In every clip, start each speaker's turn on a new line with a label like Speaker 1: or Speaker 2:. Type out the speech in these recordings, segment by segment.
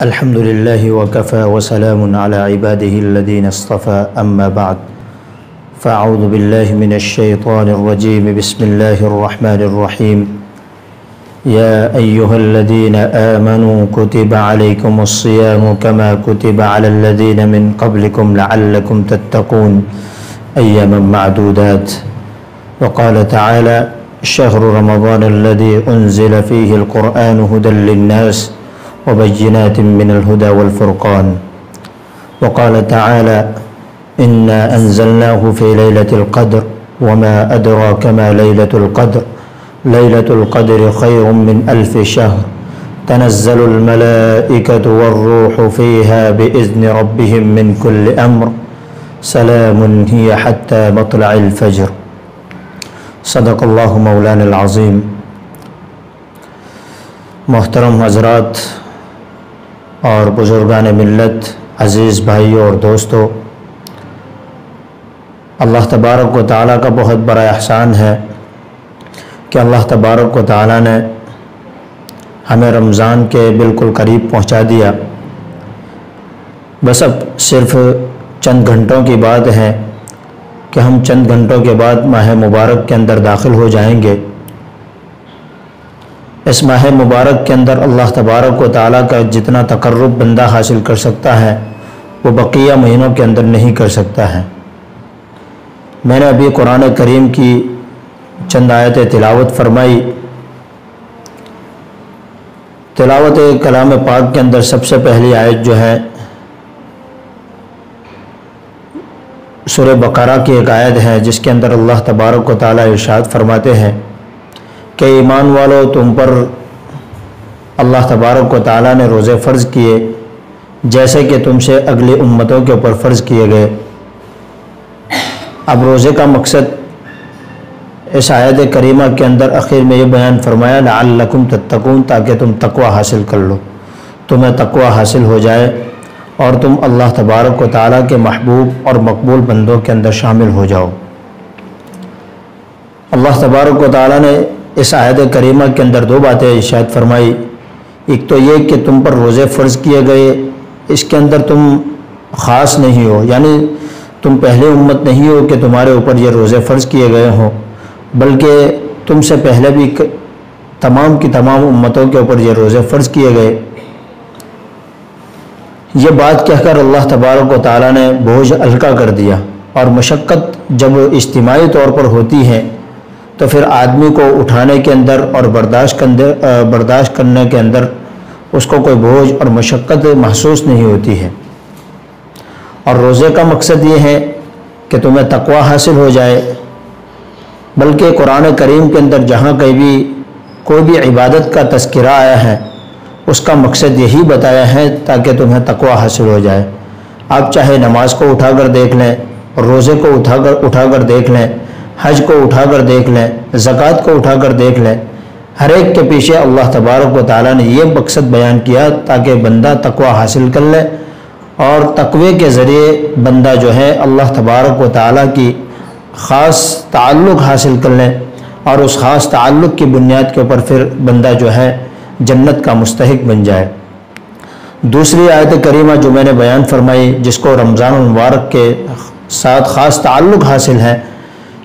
Speaker 1: الحمد لله وكفى وسلام على عباده الذين اصطفى أما بعد فأعوذ بالله من الشيطان الرجيم بسم الله الرحمن الرحيم يا أيها الذين آمنوا كتب عليكم الصيام كما كتب على الذين من قبلكم لعلكم تتقون أياما معدودات. وقال تعالى شهر رمضان الذي أنزل فيه القرآن هدى للناس وبينات من الهدى والفرقان. وقال تعالى إنا أنزلناه في ليلة القدر وما أدراك ما ليلة القدر ليلة القدر خير من 1000 شهر تنزل الملائكة والروح فيها بإذن ربهم من كل أمر سلام هي حتى مطلع الفجر. صدق اللہ مولانا العظیم. محترم حضرات اور بزرگان ملت، عزیز بھائیوں اور دوستوں، اللہ تبارک و تعالیٰ کا بہت بڑا احسان ہے کہ اللہ تبارک و تعالیٰ نے ہمیں رمضان کے بالکل قریب پہنچا دیا. بس اب صرف چند گھنٹوں کی بات ہے کہ ہم چند گھنٹوں کے بعد ماہ مبارک کے اندر داخل ہو جائیں گے. اس ماہ مبارک کے اندر اللہ تبارک و تعالیٰ کا جتنا تقرب بندہ حاصل کر سکتا ہے وہ بقیہ مہینوں کے اندر نہیں کر سکتا ہے. میں نے ابھی قرآن کریم کی چند آیتیں تلاوت فرمائی. تلاوت کلام پاک کے اندر سب سے پہلی آیت جو ہے سورہ بقرہ کی ایک آیت ہے جس کے اندر اللہ تبارک و تعالیٰ ارشاد فرماتے ہیں کہ ایمان والو، تم پر اللہ تبارک و تعالیٰ نے روزے فرض کیے جیسے کہ تم سے اگلی امتوں کے اوپر فرض کیے گئے. اب روزے کا مقصد اس آیت کریمہ کے اندر آخر میں یہ بیان فرمایا لعلکم تتقون، تاکہ تم تقوی حاصل کر لو، تمہیں تقوی حاصل ہو جائے اور تم اللہ تبارک و تعالیٰ کے محبوب اور مقبول بندوں کے اندر شامل ہو جاؤ. اللہ تبارک و تعالیٰ نے اس آیت کریمہ کے اندر دو باتیں ارشاد فرمائی. ایک تو یہ کہ تم پر روزے فرض کیے گئے، اس کے اندر تم خاص نہیں ہو، یعنی تم پہلے امت نہیں ہو کہ تمہارے اوپر یہ روزے فرض کیے گئے ہوں، بلکہ تم سے پہلے بھی تمام کی تمام امتوں کے اوپر یہ روزے فرض کیے گئے. یہ بات کہہ کر اللہ تبارک و تعالیٰ نے بوجھ ہلکا کر دیا. اور مشقت جب اجتماعی طور پر ہوتی ہے تو پھر آدمی کو اٹھانے کے اندر اور برداشت کرنے کے اندر اس کو کوئی بوجھ اور مشقت محسوس نہیں ہوتی ہے. اور روزے کا مقصد یہ ہے کہ تمہیں تقوی حاصل ہو جائے، بلکہ قرآن کریم کے اندر جہاں کہیں بھی کوئی بھی عبادت کا تذکرہ آیا ہے اس کا مقصد یہی بتایا ہے تاکہ تمہیں تقوی حاصل ہو جائے. آپ چاہے نماز کو اٹھا کر دیکھ لیں، روزے کو اٹھا کر دیکھ لیں، حج کو اٹھا کر دیکھ لیں، زکوٰۃ کو اٹھا کر دیکھ لیں، ہر ایک کے پیچھے اللہ تبارک و تعالیٰ نے یہ مقصد بیان کیا تاکہ بندہ تقوی حاصل کر لے اور تقوی کے ذریعے بندہ جو ہے اللہ تبارک و تعالیٰ کی خاص تعلق حاصل کر لے اور اس خاص تعلق کی بنیاد کے اوپر پھر بندہ جو ہے جنت کا مستحق بن جائے. دوسری آیت کریمہ جو میں نے بیان فرمائی جس کو رمضان المبارک کے ساتھ خاص تعلق حاصل ہے،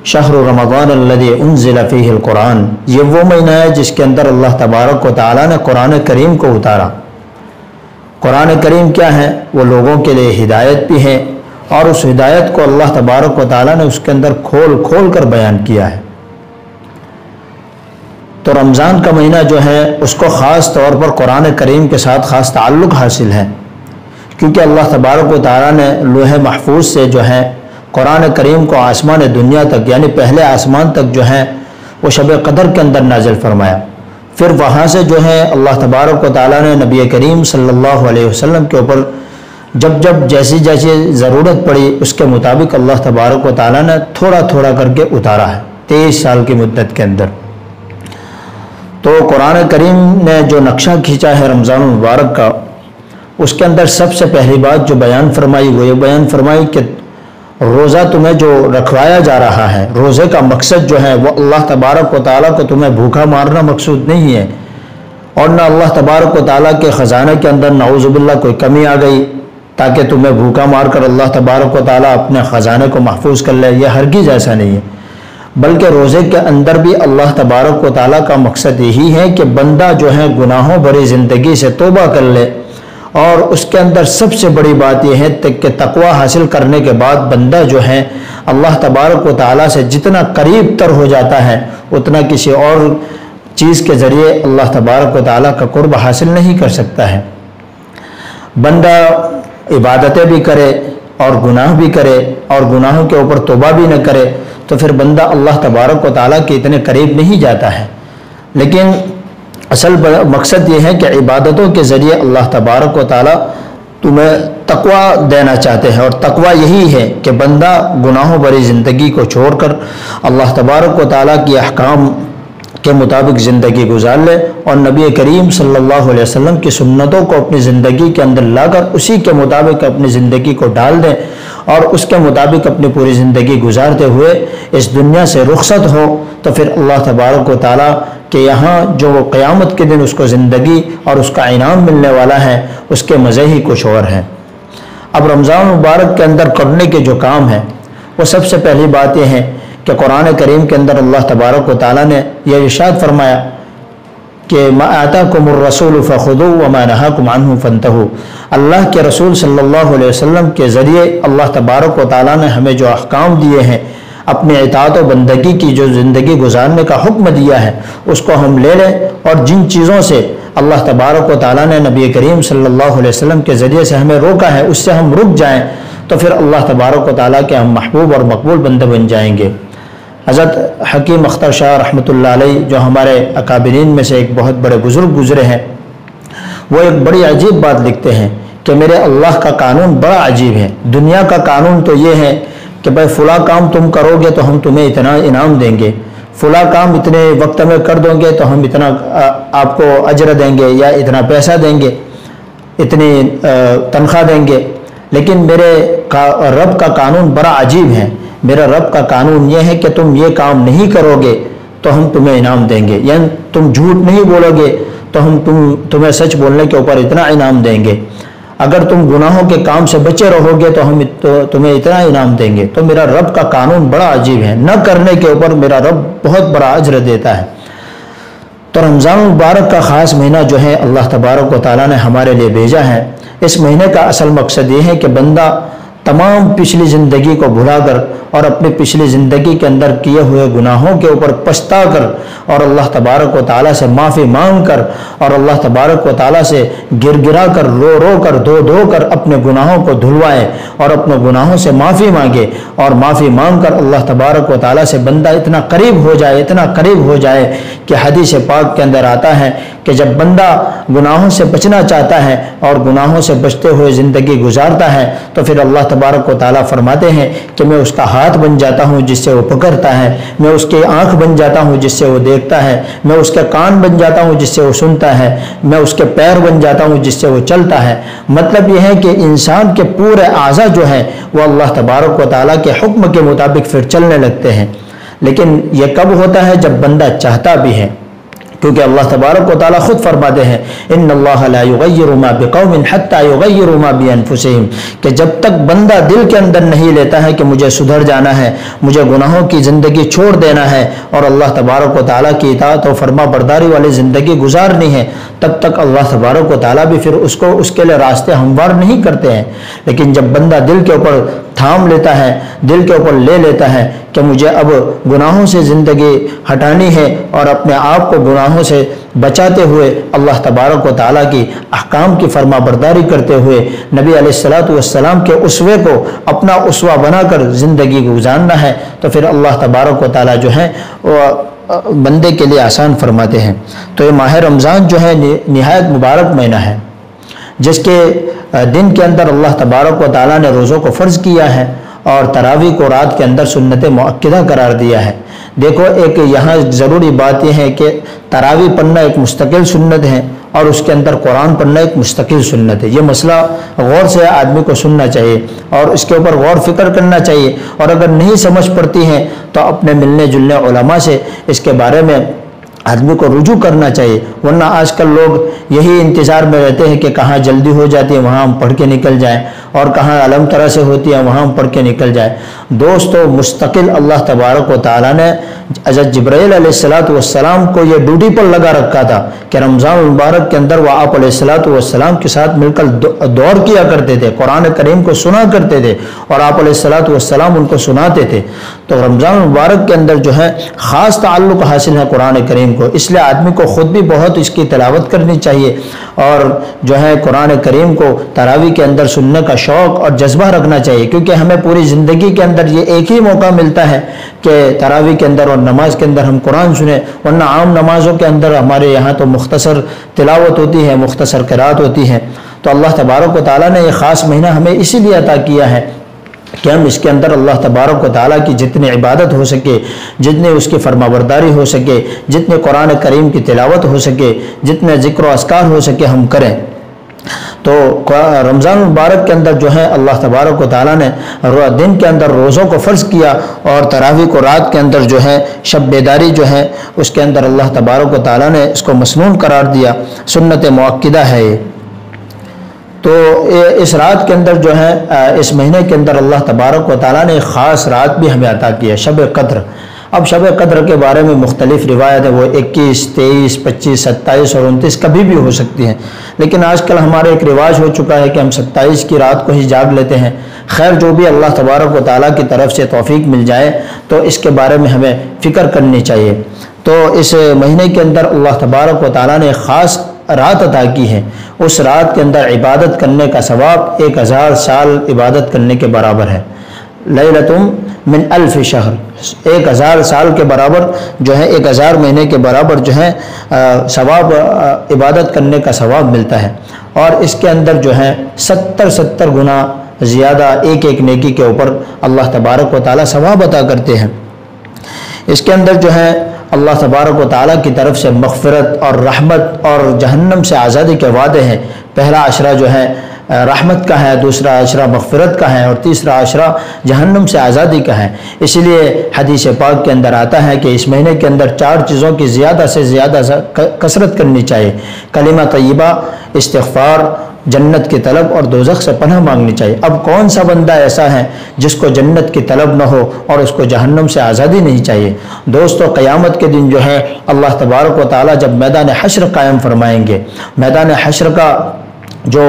Speaker 1: شہر رمضان الذی انزل فیہ القرآن، یہ وہ مہینہ ہے جس کے اندر اللہ تبارک و تعالیٰ نے قرآن کریم کو اتارا. قرآن کریم کیا ہے؟ وہ لوگوں کے لیے ہدایت بھی ہے اور اس ہدایت کو اللہ تبارک و تعالیٰ نے اس کے اندر کھول کر بیان کیا ہے. تو رمضان کا مہینہ جو ہے اس کو خاص طور پر قرآن کریم کے ساتھ خاص تعلق حاصل ہے، کیونکہ اللہ تبارک و تعالیٰ نے لوح محفوظ سے جو ہے قرآن کریم کو آسمان دنیا تک یعنی پہلے آسمان تک جو ہے وہ شب قدر کے اندر نازل فرمایا. پھر وہاں سے جو ہے اللہ تبارک و تعالیٰ نے نبی کریم صلی اللہ علیہ وسلم کے اوپر جب جیسی ضرورت پڑی اس کے مطابق اللہ تبارک و تعالیٰ نے تھوڑا تھوڑا کر کے اتارا ہے 23 سال کی مدت کے اندر. تو قرآن کریم نے جو نقشہ کھینچا ہے رمضان المبارک کا، اس کے اندر سب سے پہلی بات جو بیان فرمائی وہ یہ بیان فرمائی کہ روزہ تمہیں جو رکھوایا جا رہا ہے، روزے کا مقصد جو ہے وہ اللہ تبارک و تعالیٰ کو تمہیں بھوکا مارنا مقصود نہیں ہے اور نہ اللہ تبارک و تعالیٰ کے خزانے کے اندر نعوذ باللہ کوئی کمی آ گئی تاکہ تمہیں بھوکا مار کر اللہ تبارک و تعالیٰ اپنے خزانے کو محفوظ کر لے، یہ ہرگز ایسا نہیں ہے، بلکہ روزے کے اندر بھی اللہ تبارک و تعالیٰ کا مقصد یہی ہے کہ بندہ جو ہے گناہوں بھری زندگی سے توبہ کر لے، اور اس کے اندر سب سے بڑی بات یہ ہے کہ تقوی حاصل کرنے کے بعد بندہ جو ہے اللہ تبارک و تعالیٰ سے جتنا قریب تر ہو جاتا ہے اتنا کسی اور چیز کے ذریعے اللہ تبارک و تعالیٰ کا قرب حاصل نہیں کر سکتا ہے۔ بندہ عبادتیں بھی کرے اور گناہ بھی کرے اور گناہوں کے اوپر توبہ بھی نہ کرے تو پھر بندہ اللہ تبارک و تعالیٰ کے اتنے قریب نہیں جاتا ہے، لیکن اصل مقصد یہ ہے کہ عبادتوں کے ذریعے اللہ تبارک و تعالیٰ تمہیں تقوی دینا چاہتے ہیں، اور تقوی یہی ہے کہ بندہ گناہوں بھری زندگی کو چھوڑ کر اللہ تبارک و تعالیٰ کی احکام کے مطابق زندگی گزار لے اور نبی کریم صلی اللہ علیہ وسلم کی سنتوں کو اپنی زندگی کے اندر لا کر اسی کے مطابق اپنی زندگی کو ڈال دیں اور اس کے مطابق اپنی پوری زندگی گزارتے ہوئے اس دنیا سے رخصت ہو، تو پھر اللہ تبارک و تعالیٰ کہ یہاں جو قیامت کے دن اس کو زندگی اور اس کا انعام ملنے والا ہے اس کے مزے ہی کچھ اور ہیں۔ اب رمضان مبارک کے اندر کرنے کے جو کام ہیں وہ سب سے پہلی بات یہ ہے کہ قرآن کریم کے اندر اللہ تبارک و تعالیٰ نے یہ ارشاد فرمایا کہ ما آتاکم الرسول فخذوه وما نهاکم عنہ فانتہوا، اللہ کے رسول صلی اللہ علیہ وسلم کے ذریعے اللہ تبارک و تعالیٰ نے ہمیں جو احکام دیے ہیں، اپنی اطاعت و بندگی کی جو زندگی گزارنے کا حکم دیا ہے اس کو ہم لے لیں، اور جن چیزوں سے اللہ تبارک و تعالیٰ نے نبی کریم صلی اللہ علیہ وسلم کے ذریعے سے ہمیں روکا ہے اس سے ہم رک جائیں تو پھر اللہ تبارک و تعالیٰ کے ہم محبوب اور مقبول بندے بن جائیں گے۔ حضرت حکیم اختر شاہ رحمۃ اللہ علیہ جو ہمارے اکابرین میں سے ایک بہت بڑے بزرگ گزرے ہیں، وہ ایک بڑی عجیب بات لکھتے ہیں کہ میرے اللہ کا قانون بڑا عجیب ہے۔ دنیا کا قانون تو یہ ہے کہ بھائی فلاں کام تم کرو گے تو ہم تمہیں اتنا انعام دیں گے، فلاں کام اتنے وقت میں کر دو گے تو ہم اتنا آپ کو اجر دیں گے یا اتنا پیسہ دیں گے، اتنی تنخواہ دیں گے، لیکن میرے رب کا قانون بڑا عجیب ہے۔ میرا رب کا قانون یہ ہے کہ تم یہ کام نہیں کرو گے تو ہم تمہیں انعام دیں گے، یعنی تم جھوٹ نہیں بولو گے تو ہم تمہیں سچ بولنے کے اوپر اتنا انعام دیں گے، اگر تم گناہوں کے کام سے بچے رہو گے تو ہم تمہیں اتنا انعام دیں گے۔ تو میرا رب کا قانون بڑا عجیب ہے، نہ کرنے کے اوپر میرا رب بہت بڑا اجر دیتا ہے۔ تو رمضان المبارک کا خاص مہینہ جو ہے اللہ تبارک و تعالیٰ نے ہمارے لیے بھیجا ہے۔ اس مہینے کا اصل مقصد یہ ہے کہ بندہ تمام پچھلی زندگی کو بھلا کر اور اپنی پچھلی زندگی کے اندر کیے ہوئے گناہوں کے اوپر پچھتا کر اور اللہ تبارک و تعالیٰ سے معافی مانگ کر اور اللہ تبارک و تعالیٰ سے گر گرا کر رو رو کر دھو کر اپنے گناہوں کو دھلوائے اور اپنے گناہوں سے معافی مانگے، اور معافی مانگ کر اللہ تبارک و تعالیٰ سے بندہ اتنا قریب ہو جائے کہ حدیث پاک کے اندر آتا ہے کہ جب بندہ گناہوں سے بچنا چاہتا ہے اور گناہوں سے بچتے ہوئے زندگی گزارتا ہے تو پھر اللہ تبارک و تعالیٰ فرماتے ہیں کہ میں اس کا ہاتھ بن جاتا ہوں جس سے وہ پکڑتا ہے، میں اس کی آنکھ بن جاتا ہوں جس سے وہ دیکھتا ہے، میں اس کے کان بن جاتا ہوں جس سے وہ سنتا ہے، میں اس کے پیر بن جاتا ہوں جس سے وہ چلتا ہے۔ مطلب یہ ہے کہ انسان کے پورے اعضاء جو ہیں وہ اللہ تبارک و تعالیٰ کے حکم کے مطابق پھر چلنے لگتے ہیں، لیکن یہ کب ہوتا ہے؟ جب بندہ چاہتا بھی ہے، کیونکہ اللہ تبارک و تعالیٰ خود فرماتے ہیں ان اللہ لا یغیر ما بقوم حتی یغیروا ما بانفسہم، کہ جب تک بندہ دل کے اندر نہیں لیتا ہے کہ مجھے سدھر جانا ہے، مجھے گناہوں کی زندگی چھوڑ دینا ہے اور اللہ تبارک و تعالیٰ کی اطاعت و فرما برداری والی زندگی گزارنی ہے، تب تک اللہ تبارک و تعالیٰ بھی پھر اس کے لیے راستے ہموار نہیں کرتے ہیں۔ لیکن جب بندہ دل کے اوپر تھام لیتا ہے، دل کے اوپر لے لیتا ہے کہ مجھے اب گناہوں سے زندگی ہٹانی ہے اور اپنے آپ کو گناہوں سے بچاتے ہوئے اللہ تبارک و تعالیٰ کی احکام کی فرما برداری کرتے ہوئے نبی علیہ الصلوۃ والسلام کے اسوے کو اپنا اسوہ بنا کر زندگی گزارنا ہے، تو پھر اللہ تبارک و تعالیٰ جو ہے وہ بندے کے لیے آسان فرماتے ہیں۔ تو یہ ماہ رمضان جو ہے نہایت مبارک مہینہ ہے، جس کے دن کے اندر اللہ تبارک و تعالیٰ نے روزوں کو فرض کیا ہے اور تراویح کو رات کے اندر سنت مؤکدہ قرار دیا ہے۔ دیکھو ایک یہاں ضروری بات یہ ہے کہ تراویح پڑھنا ایک مستقل سنت ہے اور اس کے اندر قرآن پڑھنا ایک مستقل سنت ہے۔ یہ مسئلہ غور سے آدمی کو سننا چاہیے اور اس کے اوپر غور فکر کرنا چاہیے، اور اگر نہیں سمجھ پڑتی ہے تو اپنے ملنے جلنے علماء سے اس کے بارے میں آدمی کو رجوع کرنا چاہیے، ورنہ آج کل لوگ یہی انتظار میں رہتے ہیں کہ کہاں جلدی ہو جاتی ہے وہاں ہم پڑھ کے نکل جائیں، اور کہاں علم طرح سے ہوتی ہے وہاں ہم پڑھ کے نکل جائیں۔ دوستو مستقل اللہ تبارک و تعالیٰ نے حضرت جبرائیل علیہ السلام کو یہ ڈیوٹی پر لگا رکھا تھا کہ رمضان المبارک کے اندر وہ آپ علیہ السلام کے ساتھ مل کر دور کیا کرتے تھے، قرآن کریم کو سنا کرتے تھے اور آپ علیہ السلام ان کو سناتے تھے۔ تو رمضان المبارک کے اندر جو ہے خاص تعلق حاصل ہے قرآن کریم کو، اس لیے آدمی کو خود بھی بہت اس کی تلاوت کرنی چاہیے، اور جو ہے قرآن کریم کو تراویح کے اندر سننے کا شوق اور جذبہ رکھنا چاہیے، کیونکہ ہمیں پوری زندگی کے اندر یہ ایک ہی موقع ملتا ہے کہ تراویح کے اندر اور نماز کے اندر ہم قرآن سنیں، ورنہ عام نمازوں کے اندر ہمارے یہاں تو مختصر تلاوت ہوتی ہے، مختصر قرات ہوتی ہے۔ تو اللہ تبارک و تعالیٰ نے یہ خاص مہینہ ہمیں اسی لیے عطا کیا ہے کہ ہم اس کے اندر اللہ تبارک و تعالیٰ کی جتنی عبادت ہو سکے، جتنی اس کی فرمانبرداری ہو سکے، جتنے قرآن کریم کی تلاوت ہو سکے، جتنے ذکر و اذکار ہو سکے ہم کریں۔ تو رمضان المبارک کے اندر جو ہے اللہ تبارک و تعالیٰ نے دن کے اندر روزوں کو فرض کیا، اور تراویح کو رات کے اندر جو ہے شب بیداری جو ہے اس کے اندر اللہ تبارک و تعالیٰ نے اس کو مسنون قرار دیا، سنت مؤکدہ ہے یہ۔ تو اس رات کے اندر جو ہے اس مہینے کے اندر اللہ تبارک و تعالیٰ نے ایک خاص رات بھی ہمیں عطا کی ہے، شب قدر۔ اب شب قدر کے بارے میں مختلف روایت ہے، وہ 21، 23، 25، 27 اور 29 کبھی بھی ہو سکتی ہیں، لیکن آج کل ہمارے ایک رواج ہو چکا ہے کہ ہم 27 کی رات کو ہی جاگ لیتے ہیں۔ خیر جو بھی اللہ تبارک و تعالیٰ کی طرف سے توفیق مل جائے تو اس کے بارے میں ہمیں فکر کرنی چاہیے۔ تو اس مہینے کے اندر اللہ تبارک و تعالیٰ نے خاص رات عطا کی ہے، اس رات کے اندر عبادت کرنے کا ثواب 1000 سال عبادت کرنے کے برابر ہے۔ لیلۃ من الف شہر، 1000 سال کے برابر جو ہے 1000 مہینے کے برابر جو ہے ثواب عبادت کرنے کا ثواب ملتا ہے، اور اس کے اندر جو ہے 70 گنا زیادہ ایک ایک نیکی کے اوپر اللہ تبارک و تعالیٰ ثواب عطا کرتے ہیں۔ اس کے اندر جو ہے اللہ تبارک و تعالیٰ کی طرف سے مغفرت اور رحمت اور جہنم سے آزادی کے وعدے ہیں۔ پہلا عشرہ جو ہے رحمت کا ہے، دوسرا عشرہ مغفرت کا ہے، اور تیسرا عشرہ جہنم سے آزادی کا ہے۔ اسی لیے حدیث پاک کے اندر آتا ہے کہ اس مہینے کے اندر 4 چیزوں کی زیادہ سے زیادہ کثرت کرنی چاہیے: کلمہ طیبہ، استغفار، جنت کی طلب اور دوزخ سے پناہ مانگنی چاہیے۔ اب کون سا بندہ ایسا ہے جس کو جنت کی طلب نہ ہو اور اس کو جہنم سے آزادی نہیں چاہیے؟ دوستو قیامت کے دن جو ہے اللہ تبارک و تعالیٰ جب میدان حشر قائم فرمائیں گے، میدان حشر کا جو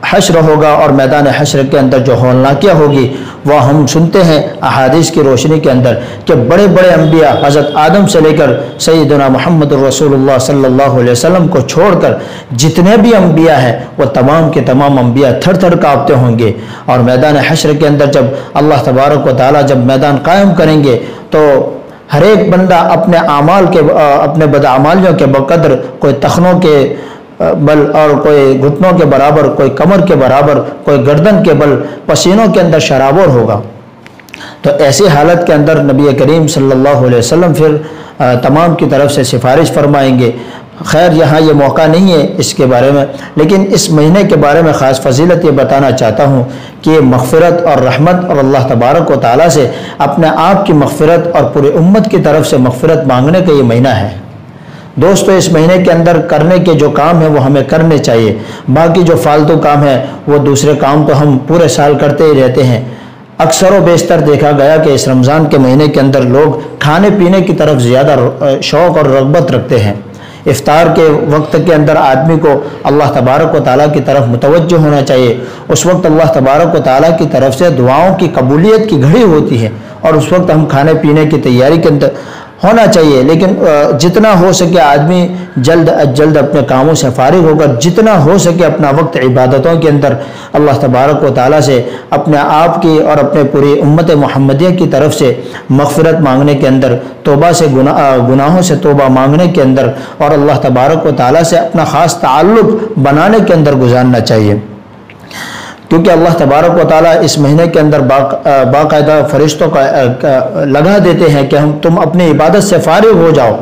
Speaker 1: حشر ہوگا اور میدان حشر کے اندر جو ہولناکیہ ہوگی، وہ ہم سنتے ہیں احادیث کی روشنی کے اندر کہ بڑے بڑے انبیاء حضرت آدم سے لے کر سیدنا محمد رسول اللہ صلی اللہ علیہ وسلم کو چھوڑ کر جتنے بھی انبیاء ہیں وہ تمام کے تمام انبیاء تھر تھر کانپتے ہوں گے، اور میدان حشر کے اندر جب اللہ تبارک و تعالیٰ جب میدان قائم کریں گے تو ہر ایک بندہ اپنے اعمال کے اپنے بدعمالیوں کے بقدر، کوئی تخنوں کے بل اور کوئی گھٹنوں کے برابر، کوئی کمر کے برابر، کوئی گردن کے بل پسینوں کے اندر شرابور ہوگا۔ تو ایسی حالت کے اندر نبی کریم صلی اللہ علیہ وسلم پھر تمام کی طرف سے سفارش فرمائیں گے۔ خیر یہاں یہ موقع نہیں ہے اس کے بارے میں، لیکن اس مہینے کے بارے میں خاص فضیلت یہ بتانا چاہتا ہوں کہ یہ مغفرت اور رحمت اور اللہ تبارک و تعالیٰ سے اپنے آپ کی مغفرت اور پوری امت کی طرف سے مغفرت مانگنے کا یہ مہینہ ہے۔ دوستو اس مہینے کے اندر کرنے کے جو کام ہیں وہ ہمیں کرنے چاہیے، باقی جو فالتو کام ہے وہ دوسرے کام تو ہم پورے سال کرتے ہی رہتے ہیں۔ اکثر و بیشتر دیکھا گیا کہ اس رمضان کے مہینے کے اندر لوگ کھانے پینے کی طرف زیادہ شوق اور رغبت رکھتے ہیں۔ افطار کے وقت کے اندر آدمی کو اللہ تبارک و تعالیٰ کی طرف متوجہ ہونا چاہیے۔ اس وقت اللہ تبارک و تعالیٰ کی طرف سے دعاؤں کی قبولیت کی گھڑی ہوتی ہے، اور اس وقت ہم کھانے پینے کی تیاری کے اندر ہونا چاہیے، لیکن جتنا ہو سکے آدمی جلد از جلد اپنے کاموں سے فارغ ہو کر جتنا ہو سکے اپنا وقت عبادتوں کے اندر اللہ تبارک و تعالیٰ سے اپنے آپ کی اور اپنے پوری امت محمدیہ کی طرف سے مغفرت مانگنے کے اندر، توبہ سے گناہوں سے توبہ مانگنے کے اندر، اور اللہ تبارک و تعالیٰ سے اپنا خاص تعلق بنانے کے اندر گزارنا چاہیے، کیونکہ اللہ تبارک و تعالیٰ اس مہینے کے اندر باقاعدہ فرشتوں کا لگا دیتے ہیں کہ تم اپنی عبادت سے فارغ ہو جاؤ،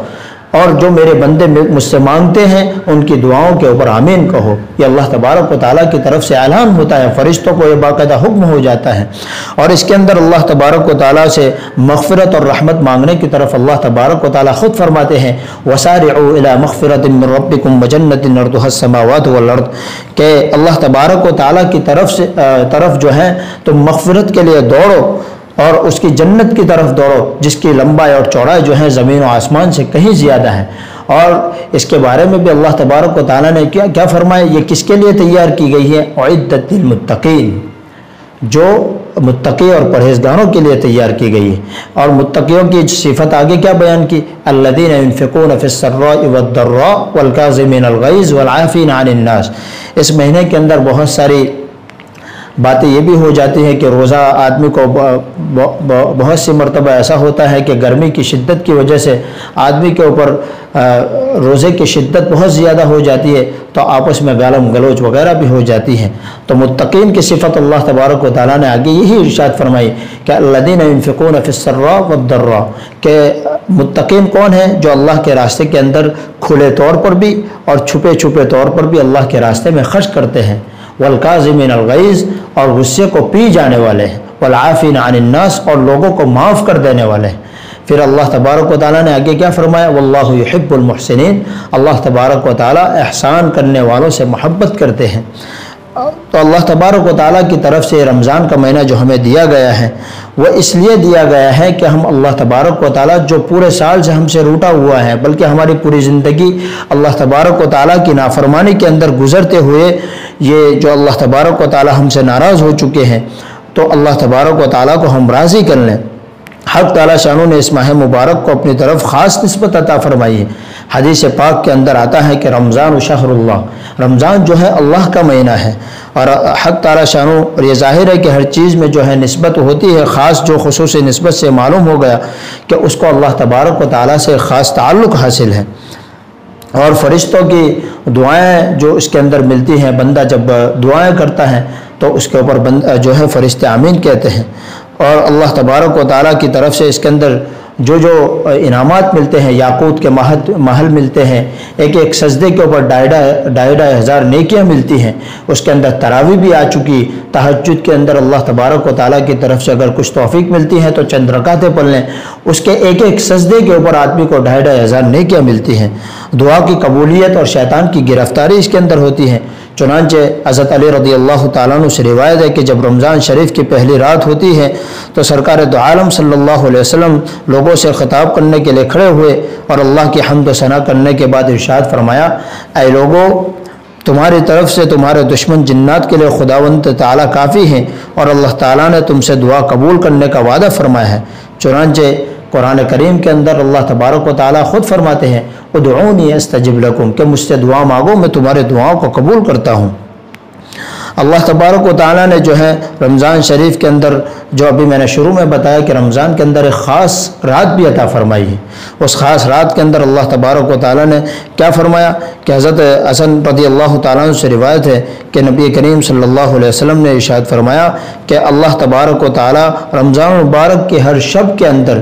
Speaker 1: اور جو میرے بندے مجھ سے مانگتے ہیں ان کی دعاؤں کے اوپر آمین کہو۔ یہ اللہ تبارک و تعالیٰ کی طرف سے اعلان ہوتا ہے، فرشتوں کو یہ باقاعدہ حکم ہو جاتا ہے، اور اس کے اندر اللہ تبارک و تعالیٰ سے مغفرت اور رحمت مانگنے کی طرف اللہ تبارک و تعالیٰ خود فرماتے ہیں وَسَارِعُوا إِلَى مَغْفِرَةٍ مِّن رَبِّكُمْ وَجَنَّةٍ عَرْضُهَا السَّمَاوَاتُ وَالْأَرْضُ، کہ اللہ تبارک و تعالیٰ کی طرف جو ہے تم مغفرت کے لیے دوڑو اور اس کی جنت کی طرف دوڑو جس کی لمبائی اور چوڑائی جو ہے زمین و آسمان سے کہیں زیادہ ہے۔ اور اس کے بارے میں بھی اللہ تبارک و تعالیٰ نے کیا فرمایا، یہ کس کے لیے تیار کی گئی ہے؟ اعدت للمتقین، جو متقی اور پرہیزگاروں کے لیے تیار کی گئی ہے۔ اور متقیوں کی صفت آگے کیا بیان کی؟ الذین ينفقون فی السراء والضراء والکاظمین الغیظ والعافین عن الناس۔ اس مہینے کے اندر بہت ساری باتیں یہ بھی ہو جاتی ہیں کہ روزہ آدمی کو بہت سی مرتبہ ایسا ہوتا ہے کہ گرمی کی شدت کی وجہ سے آدمی کے اوپر روزے کی شدت بہت زیادہ ہو جاتی ہے تو آپس میں گالم گلوچ وغیرہ بھی ہو جاتی ہیں۔ تو متقین کی صفت اللہ تبارک و تعالیٰ نے آگے یہی ارشاد فرمائی کہ الذین ينفقون فی السراء والضراء، کہ متقین کون ہیں؟ جو اللہ کے راستے کے اندر کھلے طور پر بھی اور چھپے چھپے طور پر بھی اللہ کے راستے میں خرچ کرتے ہیں، والکاظمین الغیظ، اور غصے کو پی جانے والے ہیں، والعافین عن الناس، اور لوگوں کو معاف کر دینے والے ہیں۔ پھر اللہ تبارک و تعالیٰ نے آگے کیا فرمایا؟ واللہ یحب المحسنین، اللہ تبارک و تعالیٰ احسان کرنے والوں سے محبت کرتے ہیں۔ تو اللہ تبارک و تعالیٰ کی طرف سے رمضان کا مہینہ جو ہمیں دیا گیا ہے وہ اس لیے دیا گیا ہے کہ ہم اللہ تبارک و تعالیٰ جو پورے سال سے ہم سے روٹا ہوا ہے، بلکہ ہماری پوری زندگی اللہ تبارک و تعالیٰ کی نافرمانی کے اندر گزرتے ہوئے یہ جو اللہ تبارک و تعالیٰ ہم سے ناراض ہو چکے ہیں، تو اللہ تبارک و تعالیٰ کو ہم راضی کر لیں۔ حق تعالیٰ شانو نے اس ماہ مبارک کو اپنی طرف خاص نسبت عطا فرمائی ہے۔ حدیث پاک کے اندر آتا ہے کہ رمضان شہر اللہ، رمضان جو ہے اللہ کا مہینہ ہے، اور حق تعالیٰ شانو، اور یہ ظاہر ہے کہ ہر چیز میں جو ہے نسبت ہوتی ہے، خاص جو خصوصی نسبت سے معلوم ہو گیا کہ اس کو اللہ تبارک و تعالیٰ سے خاص تعلق حاصل ہے۔ اور فرشتوں کی دعائیں جو اس کے اندر ملتی ہیں، بندہ جب دعائیں کرتا ہے تو اس کے اوپر جو ہے فرشتے آمین کہتے ہیں، اور اللہ تبارک و تعالیٰ کی طرف سے اس کے اندر جو انعامات ملتے ہیں، یاقوت کے محل ملتے ہیں، ایک ایک سجدے کے اوپر ڈھائی ہزار نیکیاں ملتی ہیں، اس کے اندر تراویح بھی آ چکی، تہجد کے اندر اللہ تبارک و تعالیٰ کی طرف سے اگر کچھ توفیق ملتی ہے تو چند رکعتیں پڑھ لیں، اس کے ایک ایک سجدے کے اوپر آدمی کو ڈھائی ہزار نیکیاں ملتی ہیں۔ دعا کی قبولیت اور شیطان کی گرفتاری اس کے اندر ہوتی ہے۔ چنانچہ حضرت علی رضی اللہ تعالیٰ عنہ سے روایت ہے کہ جب رمضان شریف کی پہلی رات ہوتی ہے تو سرکار دو عالم صلی اللہ علیہ وسلم لوگوں سے خطاب کرنے کے لیے کھڑے ہوئے اور اللہ کی حمد و ثنا کرنے کے بعد ارشاد فرمایا، اے لوگو، تمہاری طرف سے تمہارے دشمن جنات کے لیے خداوند تعالیٰ کافی ہیں، اور اللہ تعالیٰ نے تم سے دعا قبول کرنے کا وعدہ فرمایا ہے۔ چنانچہ قرآن کریم کے اندر اللہ تبارک و تعالیٰ خود فرماتے ہیں ادعونی استجب لکم، کہ مجھ سے دعا مانگو میں تمہارے دعاؤں کو قبول کرتا ہوں۔ اللہ تبارک و تعالیٰ نے جو ہے رمضان شریف کے اندر جو ابھی میں نے شروع میں بتایا کہ رمضان کے اندر ایک خاص رات بھی عطا فرمائی ہے، اس خاص رات کے اندر اللہ تبارک و تعالیٰ نے کیا فرمایا کہ حضرت حسن رضی اللہ تعالیٰ عنہ سے روایت ہے کہ نبی کریم صلی اللہ علیہ وسلم نے ارشاد فرمایا کہ اللہ تبارک و تعالیٰ رمضان مبارک کے ہر شب کے اندر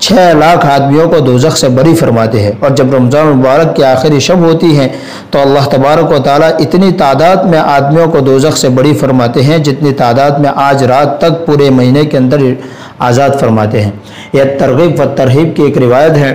Speaker 1: 6 لاکھ آدمیوں کو دوزخ سے بری فرماتے ہیں، اور جب رمضان مبارک کی آخری شب ہوتی ہے تو اللہ تبارک و تعالیٰ اتنی تعداد میں آدمیوں کو دوزخ سے بری فرماتے ہیں جتنی تعداد میں آج رات تک پورے مہینے کے اندر آزاد فرماتے ہیں۔ یہ ترغیب و ترہیب کی ایک روایت ہے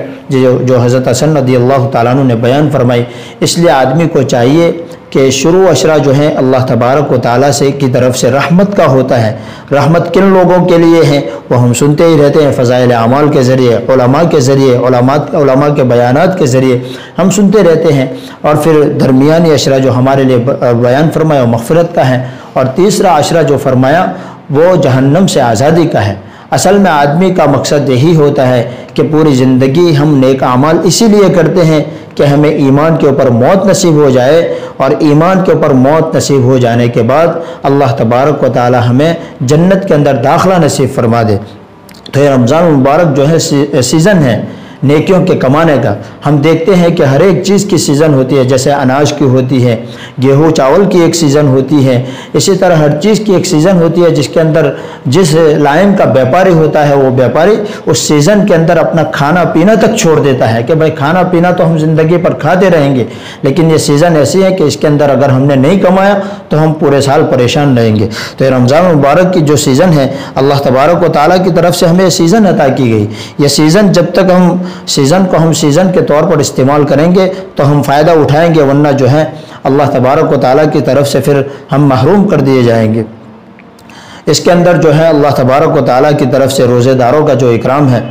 Speaker 1: جو حضرت حسن رضی اللہ تعالیٰ عنہ نے بیان فرمائی۔ اس لیے آدمی کو چاہیے کہ شروع اشرا جو ہیں اللہ تبارک و تعالیٰ سے کی طرف سے رحمت کا ہوتا ہے۔ رحمت کن لوگوں کے لیے ہے وہ ہم سنتے ہی رہتے ہیں، فضائل اعمال کے ذریعے، علماء کے ذریعے، علماء کے بیانات کے ذریعے ہم سنتے رہتے ہیں۔ اور پھر درمیانی اشرا جو ہمارے لیے بیان فرمایا وہ مغفرت کا ہے، اور تیسرا اشرا جو فرمایا وہ جہنم سے آزادی کا ہے۔ اصل میں آدمی کا مقصد یہی ہوتا ہے کہ پوری زندگی ہم نیک اعمال اسی لیے کرتے ہیں کہ ہمیں ایمان کے اوپر موت نصیب ہو جائے، اور ایمان کے اوپر موت نصیب ہو جانے کے بعد اللہ تبارک و تعالی ہمیں جنت کے اندر داخلہ نصیب فرما دے۔ تو یہ رمضان مبارک جو ہے سیزن ہے، نیکیوں کے کمانے کا۔ ہم دیکھتے ہیں کہ ہر ایک چیز کی سیزن ہوتی ہے، جیسے اناج کی ہوتی ہے، گیہوں چاول کی ایک سیزن ہوتی ہے، اسی طرح ہر چیز کی ایک سیزن ہوتی ہے جس کے اندر جس لائن کا بیپاری ہوتا ہے وہ بیپاری اس سیزن کے اندر اپنا کھانا پینا تک چھوڑ دیتا ہے کہ بھائی کھانا پینا تو ہم زندگی پر کھاتے رہیں گے، لیکن یہ سیزن ایسی ہے کہ اس کے اندر اگر ہم نے نہیں کمایا تو ہم پورے سال پریشان رہیں گے۔ تو یہ رمضان مبارک کی جو سیزن ہے اللہ تبارک و تعالیٰ کی طرف سے ہمیں یہ سیزن عطا کی گئی۔ یہ سیزن جب تک ہم سیزن کے طور پر استعمال کریں گے تو ہم فائدہ اٹھائیں گے، ورنہ جو ہے اللہ تبارک و تعالیٰ کی طرف سے پھر ہم محروم کر دیے جائیں گے۔ اس کے اندر جو ہے اللہ تبارک و تعالیٰ کی طرف سے روزے داروں کا جو اکرام ہے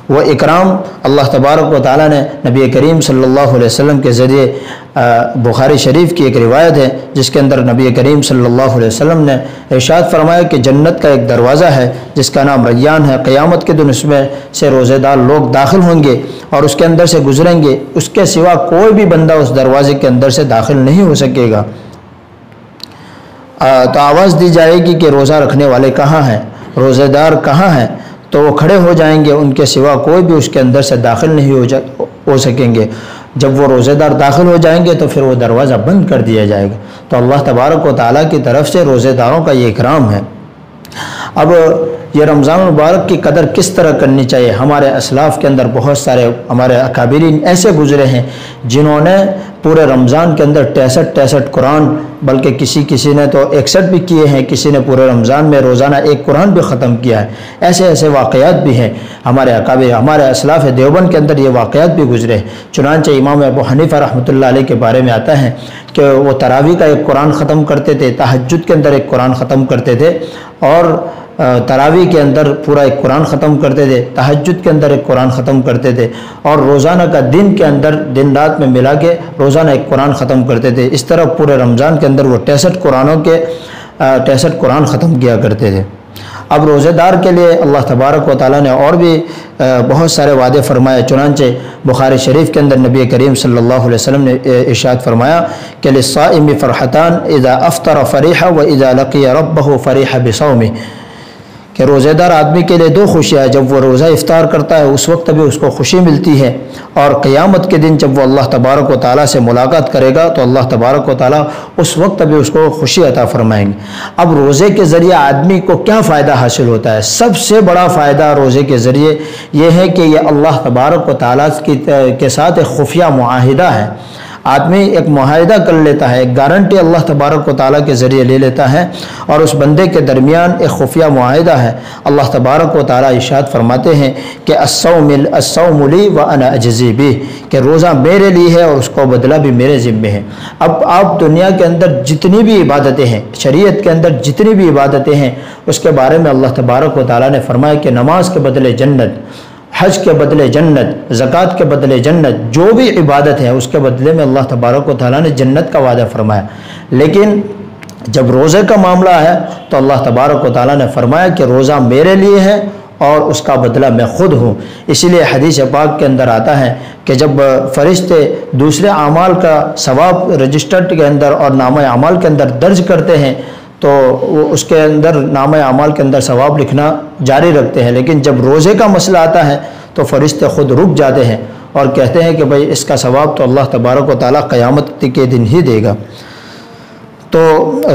Speaker 1: وہ اکرام اللہ تبارک و تعالیٰ نے نبی کریم صلی اللہ علیہ وسلم کے ذریعے بخاری شریف کی ایک روایت ہے جس کے اندر نبی کریم صلی اللہ علیہ وسلم نے ارشاد فرمایا کہ جنت کا ایک دروازہ ہے جس کا نام ریان ہے، قیامت کے دن اس میں سے روزے دار لوگ داخل ہوں گے اور اس کے اندر سے گزریں گے، اس کے سوا کوئی بھی بندہ اس دروازے کے اندر سے داخل نہیں ہو سکے گا۔ تو آواز دی جائے گی کہ روزہ رکھنے والے کہاں ہیں، روزے دار کہاں ہیں؟ تو وہ کھڑے ہو جائیں گے، ان کے سوا کوئی بھی اس کے اندر سے داخل نہیں ہو سکیں گے۔ جب وہ روزے دار داخل ہو جائیں گے تو پھر وہ دروازہ بند کر دیا جائے گا۔ تو اللہ تبارک و تعالیٰ کی طرف سے روزے داروں کا یہ اکرام ہے۔ اب یہ رمضان المبارک کی قدر کس طرح کرنی چاہیے؟ ہمارے اسلاف کے اندر بہت سارے ہمارے اکابرین ایسے گزرے ہیں جنہوں نے پورے رمضان کے اندر 63 قرآن، بلکہ کسی نے تو 61 بھی کیے ہیں، کسی نے پورے رمضان میں روزانہ ایک قرآن بھی ختم کیا ہے۔ ایسے واقعات بھی ہیں ہمارے اکابر، ہمارے اسلاف دیوبند کے اندر یہ واقعات بھی گزرے ہیں۔ چنانچہ امام ابو حنیفہ رحمۃ اللہ علیہ کے بارے میں آتا ہے کہ وہ تراویح کا ایک قرآن ختم کرتے تھے، تہجد کے اندر ایک قرآن ختم کرتے تھے، اور تراویح کے اندر پورا ایک قرآن ختم کرتے تھے، تہجد کے اندر ایک قرآن ختم کرتے تھے، اور روزانہ کا دن کے اندر دن رات میں ملا کے روزانہ ایک قرآن ختم کرتے تھے۔ اس طرح پورے رمضان کے اندر وہ 63 قرآن ختم کیا کرتے تھے۔ اب روزے دار کے لیے اللہ تبارک و تعالیٰ نے اور بھی بہت سارے وعدے فرمائے۔ چنانچہ بخاری شریف کے اندر نبی کریم صلی اللہ علیہ وسلم نے ارشاد فرمایا کہ للصائم فرحتان اذا افطر فرح واذا لقی ربہ فرح بصومہ، کہ روزے دار آدمی کے لیے 2 خوشیاں ہیں، جب وہ روزہ افطار کرتا ہے اس وقت بھی اس کو خوشی ملتی ہے، اور قیامت کے دن جب وہ اللہ تبارک و تعالیٰ سے ملاقات کرے گا تو اللہ تبارک و تعالیٰ اس وقت بھی اس کو خوشی عطا فرمائیں گے۔ اب روزے کے ذریعے آدمی کو کیا فائدہ حاصل ہوتا ہے؟ سب سے بڑا فائدہ روزے کے ذریعے یہ ہے کہ یہ اللہ تبارک و تعالیٰ کے ساتھ ایک خفیہ معاہدہ ہے۔ آدمی ایک معاہدہ کر لیتا ہے، ایک گارنٹی اللہ تبارک و تعالیٰ کے ذریعے لے لیتا ہے، اور اس بندے کے درمیان ایک خفیہ معاہدہ ہے۔ اللہ تبارک و تعالیٰ ارشاد فرماتے ہیں کہ الصوم لی وانا اجزی بہ، کہ روزہ میرے لیے ہے اور اس کو بدلہ بھی میرے ذمے ہے۔ اب آپ دنیا کے اندر جتنی بھی عبادتیں ہیں، شریعت کے اندر جتنی بھی عبادتیں ہیں، اس کے بارے میں اللہ تبارک و تعالیٰ نے فرمایا کہ نماز کے بدلے جنت، حج کے بدلے جنت، زکوٰۃ کے بدلے جنت، جو بھی عبادت ہے اس کے بدلے میں اللہ تبارک و تعالیٰ نے جنت کا وعدہ فرمایا۔ لیکن جب روزے کا معاملہ ہے تو اللہ تبارک و تعالیٰ نے فرمایا کہ روزہ میرے لیے ہے اور اس کا بدلہ میں خود ہوں۔ اسی لیے حدیث پاک کے اندر آتا ہے کہ جب فرشتے دوسرے اعمال کا ثواب رجسٹر کے اندر اور نامہ اعمال کے اندر درج کرتے ہیں تو وہ اس کے اندر نامہ اعمال کے اندر ثواب لکھنا جاری رکھتے ہیں، لیکن جب روزے کا مسئلہ آتا ہے تو فرشتے خود رک جاتے ہیں اور کہتے ہیں کہ بھئی اس کا ثواب تو اللہ تبارک و تعالیٰ قیامت کے دن ہی دے گا۔ تو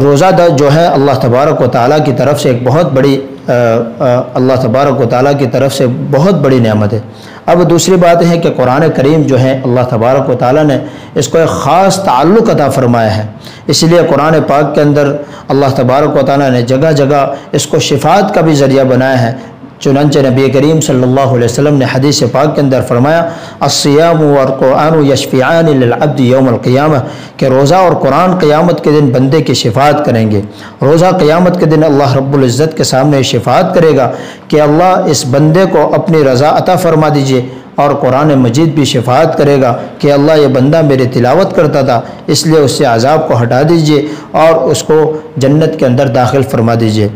Speaker 1: روزہ جو ہے اللہ تبارک و تعالیٰ کی طرف سے ایک بہت بڑی اللہ تبارک و تعالیٰ کی طرف سے بہت بڑی نعمت ہے۔ اب دوسری بات ہے کہ قرآن کریم جو ہے اللہ تبارک و تعالیٰ نے اس کو ایک خاص تعلق عطا فرمایا ہے، اس لیے قرآن پاک کے اندر اللہ تبارک و تعالیٰ نے جگہ جگہ اس کو شفاعت کا بھی ذریعہ بنایا ہے۔ چنانچہ نبی کریم صلی اللہ علیہ وسلم نے حدیث پاک کے اندر فرمایا الصیام والقرآن یشفعان للعبد یوم القیامہ، کہ روزہ اور قرآن قیامت کے دن بندے کی شفاعت کریں گے۔ روزہ قیامت کے دن اللہ رب العزت کے سامنے شفاعت کرے گا کہ اللہ اس بندے کو اپنی رضا عطا فرما دیجئے، اور قرآن مجید بھی شفاعت کرے گا کہ اللہ یہ بندہ میری تلاوت کرتا تھا اس لیے اس سے عذاب کو ہٹا دیجئے اور اس کو جنت کے اندر داخل فرما دیجئے۔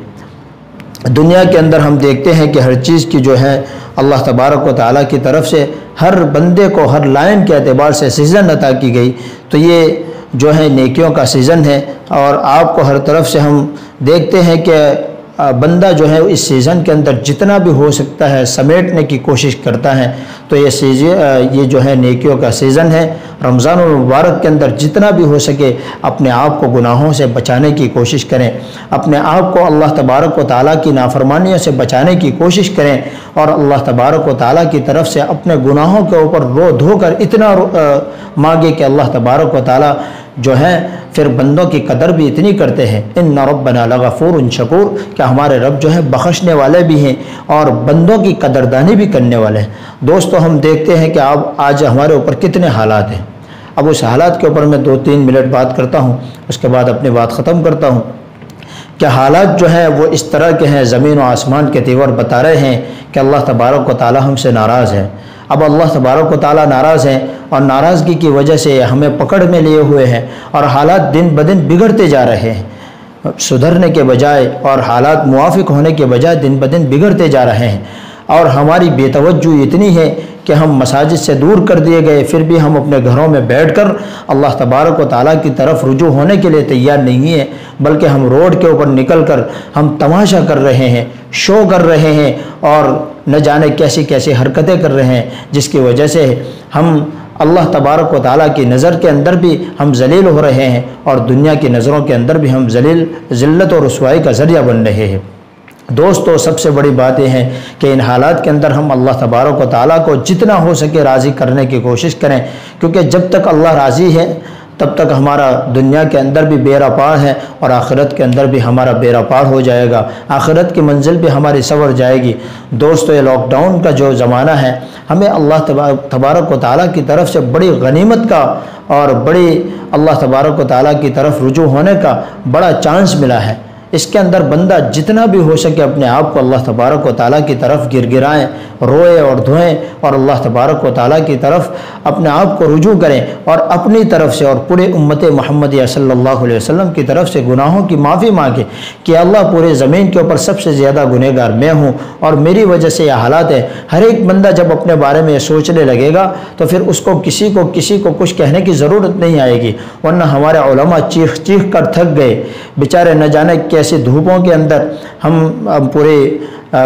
Speaker 1: دنیا کے اندر ہم دیکھتے ہیں کہ ہر چیز کی جو ہے اللہ تبارک و تعالیٰ کی طرف سے ہر بندے کو ہر لائن کے اعتبار سے سیزن عطا کی گئی، تو یہ جو ہے نیکیوں کا سیزن ہے، اور آپ کو ہر طرف سے ہم دیکھتے ہیں کہ بندہ جو ہے اس سیزن کے اندر جتنا بھی ہو سکتا ہے سمیٹنے کی کوشش کرتا ہے۔ تو یہ جو ہے نیکیوں کا سیزن ہے۔ رمضان المبارک کے اندر جتنا بھی ہو سکے اپنے آپ کو گناہوں سے بچانے کی کوشش کریں، اپنے آپ کو اللہ تبارک و تعالیٰ کی نافرمانیوں سے بچانے کی کوشش کریں، اور اللہ تبارک و تعالیٰ کی طرف سے اپنے گناہوں کے اوپر رو دھو کر اتنا مانگے کہ اللہ تبارک و تعالیٰ جو ہے پھر بندوں کی قدر بھی اتنی کرتے ہیں۔ ان ربنا لغفور شکور، کہ ہمارے رب جو ہے بخشنے والے بھی ہیں اور بندوں کی قدردانی بھی کرنے والے ہیں۔ دوستو ہم دیکھتے ہیں کہ اب آج ہمارے اوپر کتنے حالات ہیں۔ اب اس حالات کے اوپر میں 2-3 منٹ بات کرتا ہوں، اس کے بعد اپنی بات ختم کرتا ہوں۔ کہ حالات جو ہیں وہ اس طرح کے ہیں، زمین و آسمان کے تیور بتا رہے ہیں کہ اللہ تبارک و تعالیٰ ہم سے ناراض ہے۔ اب اللہ تبارک و تعالیٰ ناراض ہیں اور ناراضگی کی وجہ سے ہمیں پکڑ میں لیے ہوئے ہیں، اور حالات دن بدن بگڑتے جا رہے ہیں، سدھرنے کے بجائے اور حالات موافق ہونے کے بجائے دن بدن بگڑتے جا رہے ہیں، اور ہماری بے توجہی اتنی ہے کہ ہم مساجد سے دور کر دیے گئے، پھر بھی ہم اپنے گھروں میں بیٹھ کر اللہ تبارک و تعالیٰ کی طرف رجوع ہونے کے لیے تیار نہیں ہیں، بلکہ ہم روڈ کے اوپر نکل کر ہم تماشا کر رہے ہیں، شو کر رہے ہیں، اور نہ جانے کیسی کیسی حرکتیں کر رہے ہیں، جس کی وجہ سے ہم اللہ تبارک و تعالیٰ کی نظر کے اندر بھی ہم ذلیل ہو رہے ہیں، اور دنیا کی نظروں کے اندر بھی ہم ذلت اور رسوائی کا ذریعہ بن رہے ہیں۔ دوستو سب سے بڑی بات یہ ہے کہ ان حالات کے اندر ہم اللہ تبارک و تعالیٰ کو جتنا ہو سکے راضی کرنے کی کوشش کریں، کیونکہ جب تک اللہ راضی ہے تب تک ہمارا دنیا کے اندر بھی بیڑا پار ہے، اور آخرت کے اندر بھی ہمارا بیڑا پار ہو جائے گا، آخرت کی منزل بھی ہماری سنور جائے گی۔ دوستو یہ لاک ڈاؤن کا جو زمانہ ہے، ہمیں اللہ تبارک و تعالیٰ کی طرف سے بڑی غنیمت کا اور بڑی اللہ تبارک و تعالیٰ کی طرف رجوع ہونے کا بڑا چانس ملا ہے۔ اس کے اندر بندہ جتنا بھی ہو سکے اپنے آپ کو اللہ تبارک و تعالیٰ کی طرف گر گرائیں، روئے اور دھوئیں، اور اللہ تبارک و تعالیٰ کی طرف اپنے آپ کو رجوع کریں، اور اپنی طرف سے اور پورے امت محمدیہ صلی اللہ علیہ وسلم کی طرف سے گناہوں کی معافی مانگے کہ اللہ پورے زمین کے اوپر سب سے زیادہ گنہگار میں ہوں، اور میری وجہ سے یہ حالات ہے۔ ہر ایک بندہ جب اپنے بارے میں سوچنے لگے گا تو پھر اس کو کسی کو کچھ کہنے کی ضرورت نہیں آئے گی، ورنہ ہمارے علماء چیخ چیخ کر تھک گئے بیچارے، نہ جانے کیسی دھوپوں کے اندر ہم پورے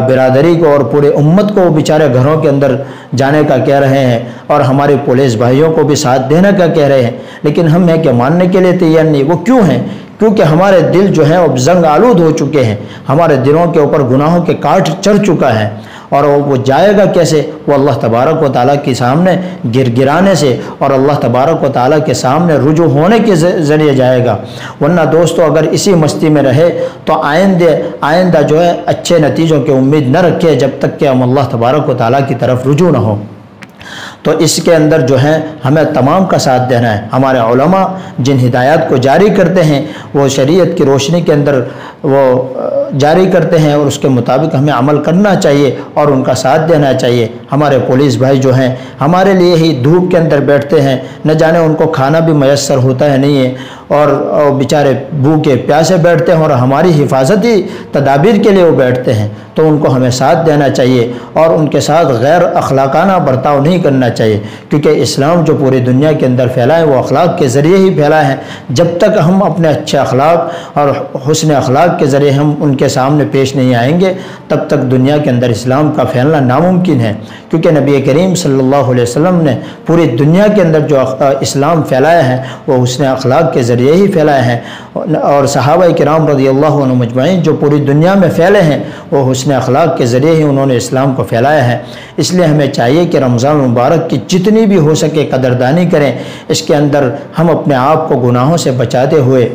Speaker 1: برادری کو اور پورے امت کو بیچارے گھروں کے اندر جانے کا کہہ رہے ہیں، اور ہمارے پولیس بھائیوں کو بھی ساتھ دینے کا کہہ رہے ہیں، لیکن ہم ہیں کہ ماننے کے لیے تیار نہیں۔ وہ کیوں ہیں؟ کیونکہ ہمارے دل جو ہیں اب زنگ آلود ہو چکے ہیں، ہمارے دلوں کے اوپر گناہوں کے کاٹ چڑھ چکا ہے، اور وہ جائے گا کیسے؟ وہ اللہ تبارک و تعالیٰ کے سامنے گر گرانے سے اور اللہ تبارک و تعالیٰ کے سامنے رجوع ہونے کے ذریعے جائے گا۔ ورنہ دوستو اگر اسی مستی میں رہے تو آئندہ جو ہے اچھے نتیجوں کی امید نہ رکھے جب تک کہ ہم اللہ تبارک و تعالیٰ کی طرف رجوع نہ ہو۔ تو اس کے اندر جو ہے ہمیں تمام کا ساتھ دینا ہے۔ ہمارے علماء جن ہدایات کو جاری کرتے ہیں وہ شریعت کی روشنی کے اندر وہ جاری کرتے ہیں، اور اس کے مطابق ہمیں عمل کرنا چاہیے اور ان کا ساتھ دینا چاہیے۔ ہمارے پولیس بھائی جو ہیں ہمارے لیے ہی دھوپ کے اندر بیٹھتے ہیں، نہ جانے ان کو کھانا بھی میسر ہوتا ہے نہیں ہے، اور بیچارے بھوکے پیاسے بیٹھتے ہیں، اور ہماری حفاظتی تدابیر کے لیے وہ بیٹھتے ہیں، تو ان کو ہمیں ساتھ دینا چاہیے اور ان کے ساتھ غیر اخلاقانہ برتاؤ نہیں کرنا چاہیے، کیونکہ اسلام جو پوری دنیا کے اندر پھیلا ہے وہ اخلاق کے ذریعے ہی پھیلا ہے۔ جب تک ہم اپنے اچھے اخلاق اور حسن اخلاق کے ذریعے ہم ان کے سامنے پیش نہیں آئیں گے تب تک دنیا کے اندر اسلام کا پھیلنا ناممکن ہے، کیونکہ نبی کریم صلی اللہ علیہ وسلم نے پوری دنیا کے اندر جو اسلام پھیلایا ہے وہ حسن اخلاق کے ذریعے ہی پھیلایا ہے، اور صحابہ کرام رضی اللہ عنہ مجمعین جو پوری دنیا میں پھیلے ہیں وہ حسن اخلاق کے ذریعے ہی انہوں نے اسلام کو پھیلایا ہے۔ اس لیے ہمیں چاہیے کہ رمضان المبارک کی جتنی بھی ہو سکے قدردانی کریں، اس کے اندر ہم اپنے آپ کو گناہوں سے بچاتے ہوئے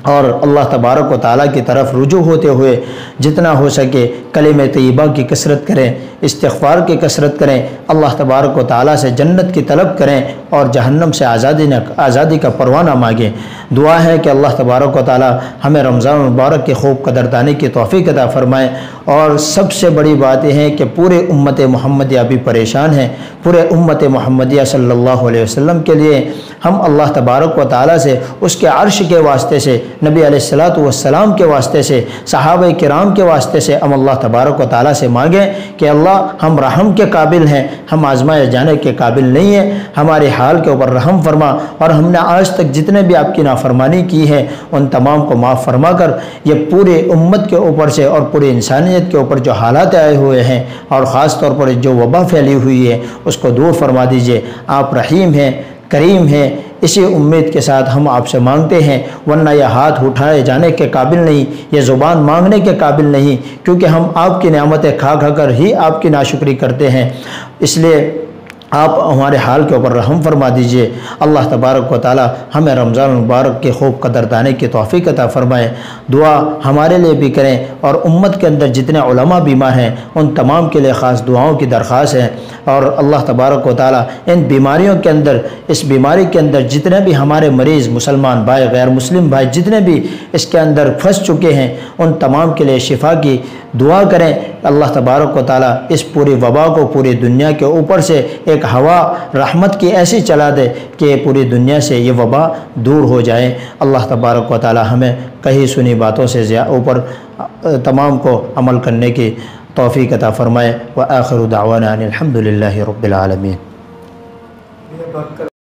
Speaker 1: اور اللہ تبارک و تعالیٰ کی طرف رجوع ہوتے ہوئے جتنا ہو سکے کلمہ طیبہ کی کثرت کریں، استغفار کی کثرت کریں، اللہ تبارک و تعالیٰ سے جنت کی طلب کریں اور جہنم سے آزادی کا پروانہ مانگیں۔ دعا ہے کہ اللہ تبارک و تعالیٰ ہمیں رمضان المبارک کی خوب قدردانی کی توفیق عطا فرمائے، اور سب سے بڑی بات یہ ہے کہ پورے امت محمدیہ بھی پریشان ہیں۔ پورے امت محمدیہ صلی اللہ علیہ وسلم کے لیے ہم اللہ تبارک و تعالیٰ سے اس کے عرش کے واسطے سے نبی علیہ الصلوۃ والسلام کے واسطے سے، صحابہ کرام کے واسطے سے ہم اللہ تبارک و تعالیٰ سے مانگیں کہ اللہ ہم رحم کے قابل ہیں، ہم آزمائے جانے کے قابل نہیں ہیں، ہمارے حال کے اوپر رحم فرما، اور ہم نے آج تک جتنے بھی آپ کی نافرمانی کی ہے ان تمام کو معاف فرما کر یہ پورے امت کے اوپر سے اور پورے انسانیت کے اوپر جو حالات آئے ہوئے ہیں اور خاص طور پر جو وبا پھیلی ہوئی ہے اس کو دور فرما دیجئے۔ آپ رحیم ہیں، کریم ہیں، اسی امید کے ساتھ ہم آپ سے مانگتے ہیں، ورنہ یہ ہاتھ اٹھائے جانے کے قابل نہیں، یہ زبان مانگنے کے قابل نہیں، کیونکہ ہم آپ کی نعمتیں کھا کھا کر ہی آپ کی ناشکری کرتے ہیں۔ اس لیے آپ ہمارے حال کے اوپر رحم فرما دیجئے۔ اللہ تبارک و تعالی ہمیں رمضان المبارک کے خوب قدردانی کی توفیق عطا فرمائے۔ دعا ہمارے لیے بھی کریں، اور امت کے اندر جتنے علماء بیمار ہیں ان تمام کے لیے خاص دعاؤں کی درخواست ہے، اور اللہ تبارک و تعالی ان بیماریوں کے اندر، اس بیماری کے اندر جتنے بھی ہمارے مریض مسلمان بھائی، غیر مسلم بھائی جتنے بھی اس کے اندر پھنس چکے ہیں ان تمام کے لیے شفا کی دعا کریں۔ اللہ تبارک و تعالی اس پوری وبا کو پوری دنیا کے اوپر سے ایک ہوا رحمت کی ایسی چلا دے کہ پوری دنیا سے یہ وبا دور ہو جائے۔ اللہ تبارک و تعالی ہمیں کہی سنی باتوں سے اوپر تمام کو عمل کرنے کی توفیق عطا فرمائے۔ وآخر دعوانا ان الحمد للہ رب العالمین۔